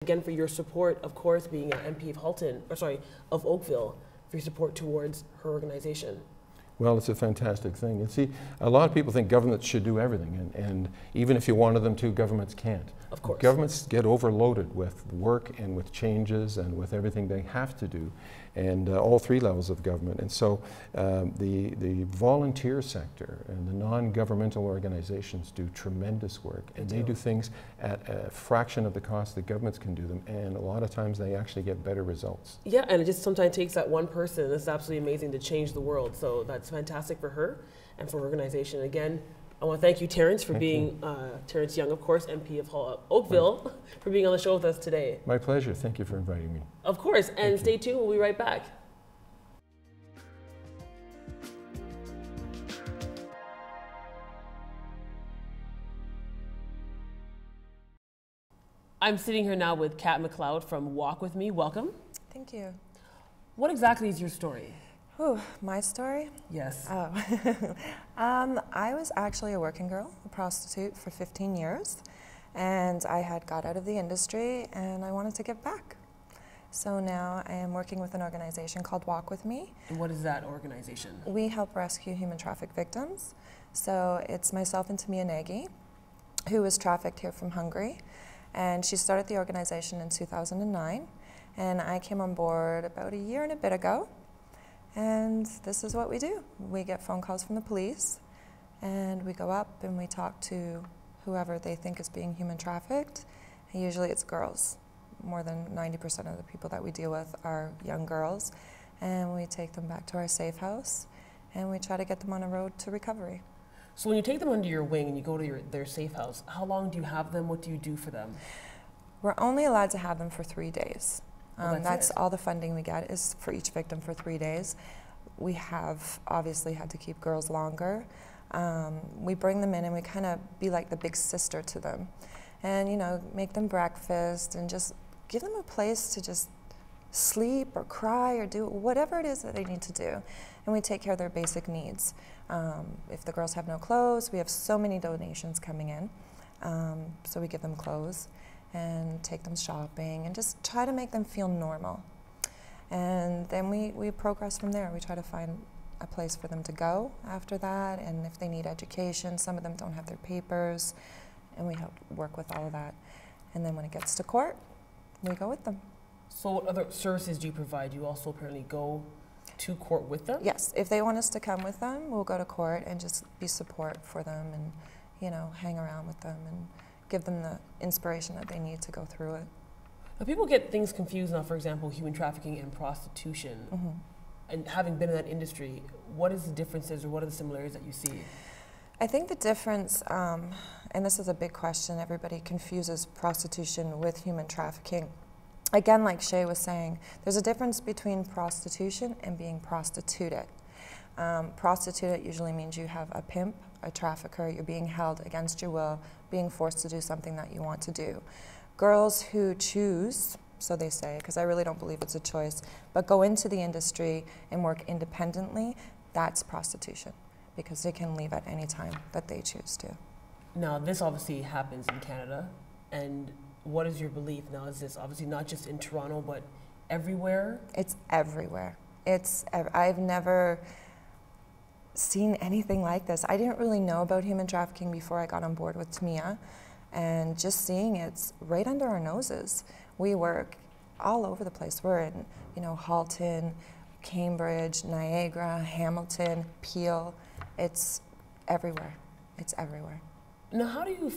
again for your support, of course, being an MP of Halton, or sorry, of Oakville, for your support towards her organization. Well, it's a fantastic thing. And see, a lot of people think governments should do everything, and even if you wanted them to, governments can't. Of course. Governments get overloaded with work and with changes and with everything they have to do, and all three levels of government. And so the volunteer sector and the non-governmental organizations do tremendous work, and they do things at a fraction of the cost that governments can do them, and a lot of times they actually get better results. Yeah, and it just sometimes takes that one person. It's absolutely amazing to change the world. So that's fantastic for her and for her organization. Again, I want to thank you, Terrence, for being, Terrence Young, of course, MP of Oakville, for being on the show with us today. My pleasure. Thank you for inviting me. Of course, and stay tuned. We'll be right back. I'm sitting here now with Kat McLeod from Walk With Me. Welcome. Thank you. What exactly is your story? Ooh, my story? Yes. Oh. I was actually a working girl, a prostitute for 15 years, and I had got out of the industry and I wanted to give back. So now I am working with an organization called Walk With Me. And what is that organization? We help rescue human traffic victims. So it's myself and Tamia Nagy, who was trafficked here from Hungary. And she started the organization in 2009. And I came on board about a year and a bit ago. And this is what we do. We get phone calls from the police, and we go up and we talk to whoever they think is being human trafficked. And usually it's girls. More than 90% of the people that we deal with are young girls. And we take them back to our safe house, and we try to get them on a road to recovery. So when you take them under your wing and you go to their safe house, how long do you have them? What do you do for them? We're only allowed to have them for 3 days. That's all the funding we get is for each victim for 3 days. We have obviously had to keep girls longer. We bring them in and we kind of be like the big sister to them. And, you know, make them breakfast and just give them a place to just sleep or cry or do whatever it is that they need to do. And we take care of their basic needs. If the girls have no clothes, we have so many donations coming in. So we give them clothes and take them shopping and just try to make them feel normal. And then we progress from there. We try to find a place for them to go after that, and if they need education, some of them don't have their papers, and we help work with all of that. And then when it gets to court, we go with them. So what other services do you provide? You also apparently go to court with them? Yes, if they want us to come with them, we'll go to court and just be support for them and, you know, hang around with them and give them the inspiration that they need to go through it. Now, people get things confused now, for example, human trafficking and prostitution. And having been in that industry, what is the differences or what are the similarities that you see? I think the difference, and this is a big question, everybody confuses prostitution with human trafficking. Again, like Shay was saying, there's a difference between prostitution and being prostituted. Prostituted usually means you have a pimp, a trafficker, you're being held against your will, being forced to do something that you want to do. Girls who choose, so they say, because I really don't believe it's a choice, but go into the industry and work independently, that's prostitution, because they can leave at any time that they choose to. Now, this obviously happens in Canada, and what is your belief now? Is this obviously not just in Toronto, but everywhere? It's everywhere. I've never seen anything like this. I didn't really know about human trafficking before I got on board with Tamia, and just seeing it's right under our noses. We work all over the place. We're in, you know, Halton, Cambridge, Niagara, Hamilton, Peel. It's everywhere. It's everywhere. Now, how do you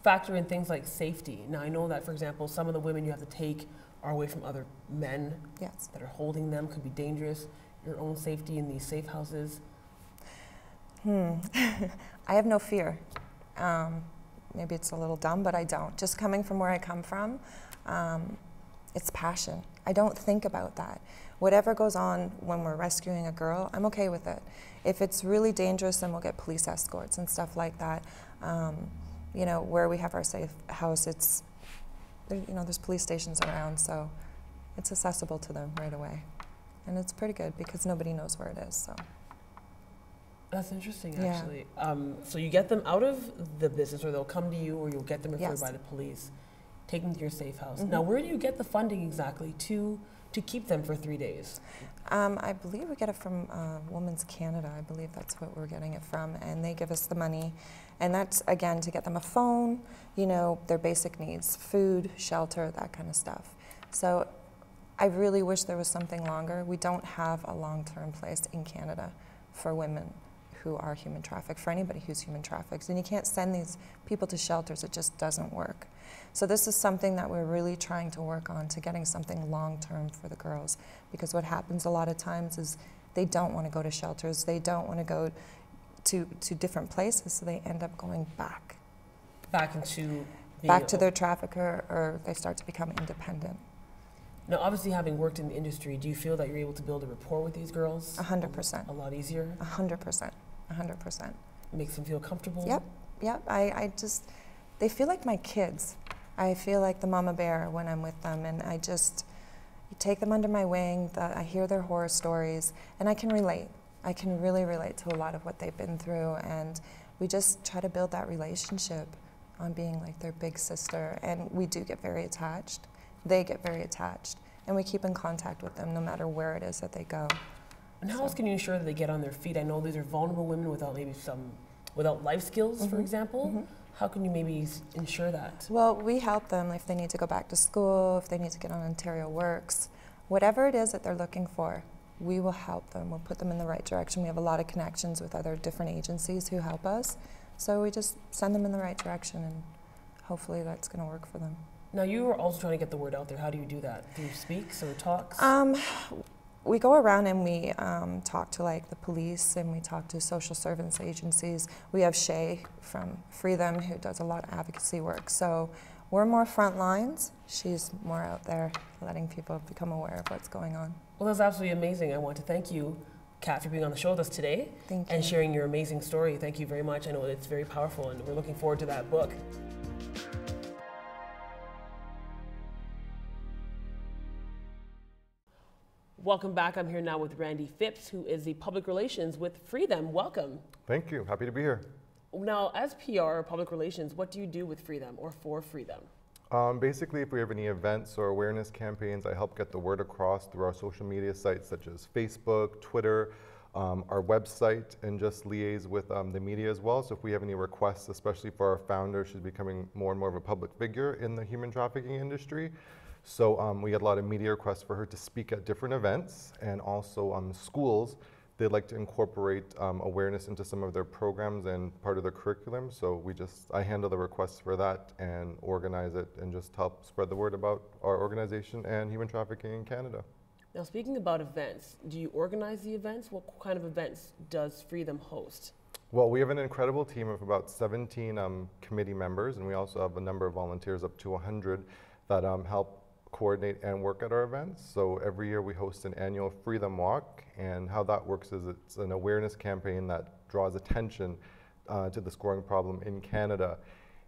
factor in things like safety? Now, I know that, for example, some of the women you have to take are away from other men that are holding them, could be dangerous. Your own safety in these safe houses? I have no fear. Maybe it's a little dumb, but I don't. Just coming from where I come from, it's passion. I don't think about that. Whatever goes on when we're rescuing a girl, I'm okay with it. If it's really dangerous, then we'll get police escorts and stuff like that. You know, where we have our safe house, it's, you know, there's police stations around, so it's accessible to them right away. And it's pretty good because nobody knows where it is, so. That's interesting, actually. So you get them out of the business, or they'll come to you, or you'll get them referred by the police. take them to your safe house. Now, where do you get the funding exactly to keep them for 3 days? I believe we get it from Women's Canada. I believe that's what we're getting it from, and they give us the money. And that's, again, to get them a phone, you know, their basic needs, food, shelter, that kind of stuff. So I really wish there was something longer. We don't have a long-term place in Canada for women who are human trafficked, for anybody who's human trafficked. And you can't send these people to shelters. It just doesn't work. So this is something that we're really trying to work on, to getting something long-term for the girls. Because what happens a lot of times is they don't want to go to shelters. They don't want to go to different places, so they end up going back. Back into back to their trafficker, or they start to become independent. Now, obviously, having worked in the industry, do you feel that you're able to build a rapport with these girls? 100%. A lot easier? 100%. 100%. Makes them feel comfortable? Yep. I just, they feel like my kids. I feel like the mama bear when I'm with them, and I just take them under my wing. I hear their horror stories, and I can relate. I can really relate to a lot of what they've been through, and we just try to build that relationship on being like their big sister, and we do get very attached. They get very attached, and we keep in contact with them no matter where it is that they go. And how else can you ensure that they get on their feet? I know these are vulnerable women without life skills, for example. How can you maybe ensure that? Well, we help them if they need to go back to school, if they need to get on Ontario Works, whatever it is that they're looking for. We will help them. We'll put them in the right direction. We have a lot of connections with other different agencies who help us. So we just send them in the right direction, and hopefully that's going to work for them. Now, you are also trying to get the word out there. How do you do that? Through speaks or talks? We go around and we talk to like the police, and we talk to social service agencies. We have Shay from Free Them who does a lot of advocacy work. So we're more front lines. She's more out there letting people become aware of what's going on. Well, that's absolutely amazing. I want to thank you, Kat, for being on the show with us today. Thank you. And sharing your amazing story. Thank you very much. I know it's very powerful, and we're looking forward to that book. Welcome back. I'm here now with Randy Phipps, who is the Public Relations with Free Them. Welcome. Thank you. Happy to be here. Now, as PR, Public Relations, what do you do with Free Them or for Free Them? Basically, if we have any events or awareness campaigns, I help get the word across through our social media sites such as Facebook, Twitter, our website, and just liaise with the media as well. So if we have any requests, especially for our founder, she's becoming more and more of a public figure in the human trafficking industry. So we get a lot of media requests for her to speak at different events, and also schools. They'd like to incorporate awareness into some of their programs and part of their curriculum. So I handle the requests for that and organize it and just help spread the word about our organization and human trafficking in Canada. Now, speaking about events, do you organize the events? What kind of events does Free Them host? Well, we have an incredible team of about 17 committee members, and we also have a number of volunteers, up to 100, that help coordinate and work at our events. So every year we host an annual Free Them Walk, and how that works is it's an awareness campaign that draws attention to this growing problem in Canada.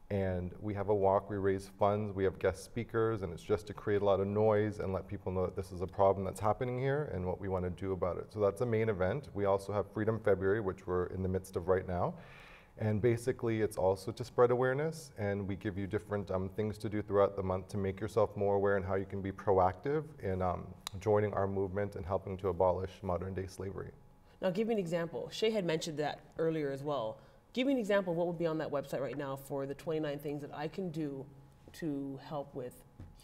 And we have a walk, we raise funds, we have guest speakers, and it's just to create a lot of noise and let people know that this is a problem that's happening here and what we want to do about it. So that's a main event. We also have Freedom February, which we're in the midst of right now. And basically, it's also to spread awareness, and we give you different things to do throughout the month to make yourself more aware and how you can be proactive in joining our movement and helping to abolish modern-day slavery. Now, give me an example. Shay had mentioned that earlier as well. Give me an example of what would be on that website right now for the 29 things that I can do to help with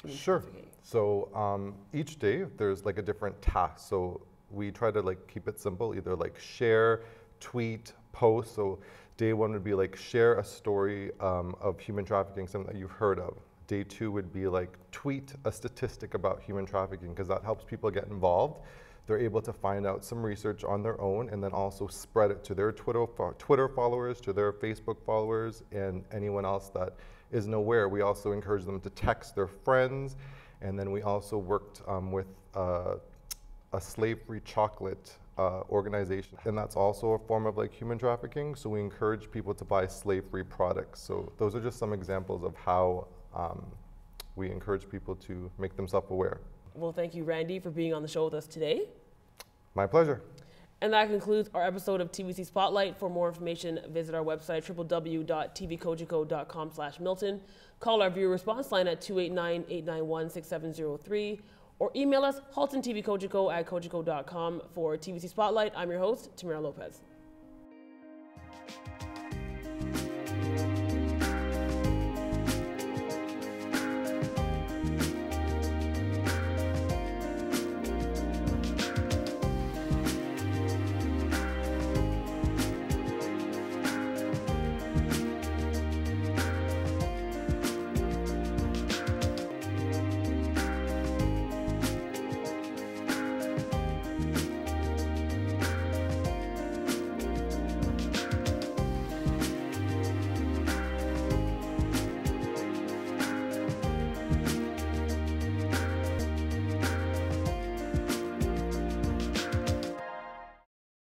human trafficking. So each day, there's like a different task. So we try to keep it simple, either share, tweet, post. So day one would be share a story of human trafficking, something that you've heard of. Day two would be tweet a statistic about human trafficking, because that helps people get involved. They're able to find out some research on their own and then also spread it to their Twitter followers, to their Facebook followers, and anyone else that isn't aware. We also encourage them to text their friends, and then we also worked with a slave-free chocolate organization, and that's also a form of human trafficking. So we encourage people to buy slave-free products. So those are just some examples of how we encourage people to make themselves aware. Well, thank you, Randy, for being on the show with us today. My pleasure. And that concludes our episode of TVC Spotlight. For more information, visit our website, www.tvcogeco.com/Milton. Call our viewer response line at 289-891-6703 or email us, haltontvcogeco@cogeco.com. For TVC Spotlight, I'm your host, Tamara Lopez.